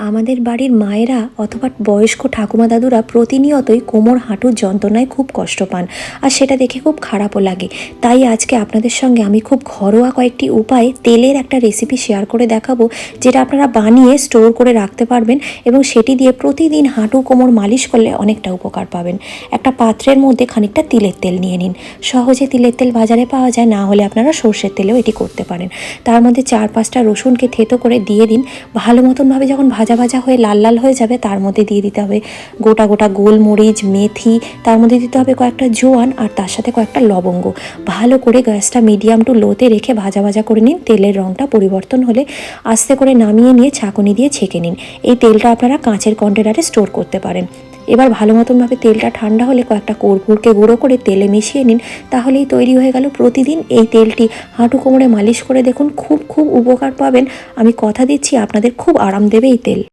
আমাদের বাড়ির মায়েরা অথবা বয়স্ক ঠাকুমা দাদুরা প্রতিনিয়তই কোমর হাঁটুর যন্ত্রণায় খুব কষ্ট পান, আর সেটা দেখে খুব খারাপও লাগে। তাই আজকে আপনাদের সঙ্গে আমি খুব ঘরোয়া কয়েকটি উপায়ে তেলের একটা রেসিপি শেয়ার করে দেখাবো, যেটা আপনারা বানিয়ে স্টোর করে রাখতে পারবেন এবং সেটি দিয়ে প্রতিদিন হাঁটু কোমর মালিশ করলে অনেকটা উপকার পাবেন। একটা পাত্রের মধ্যে খানিকটা তিলের তেল নিয়ে নিন। সহজে তিলের তেল বাজারে পাওয়া যায়, না হলে আপনারা সর্ষের তেলেও এটি করতে পারেন। তার মধ্যে 4-5টা রসুনকে থেতো করে দিয়ে দিন। ভালো মতনভাবে যখন ভাজা ভাজা হয়ে লাল লাল হয়ে যাবে, তার মধ্যে দিয়ে দিতে হবে গোটা গোটা গোলমরিচ, মেথি, তার মধ্যে দিতে হবে কয়েকটা জোয়ান, আর তার সাথে কয়েকটা লবঙ্গ। ভালো করে গ্যাসটা মিডিয়াম টু লোতে রেখে ভাজা ভাজা করে নিন। তেলের রঙটা পরিবর্তন হলে আস্তে করে নামিয়ে নিয়ে ছাঁকুনি দিয়ে ছেঁকে নিন। এই তেলটা আপনারা কাঁচের কন্টেনারে স্টোর করতে পারেন। এবার ভালো মতনভাবে তেলটা ঠান্ডা হলে কয়েকটা কর্পূরকে গুঁড়ো করে তেলে মিশিয়ে নিন। তাহলেই তৈরি হয়ে গেল প্রতিদিন এই তেলটি হাঁটু কোমরে মালিশ করে দেখুন, খুব খুব উপকার পাবেন। আমি কথা দিচ্ছি আপনাদের খুব আরাম দেবে এই তেল।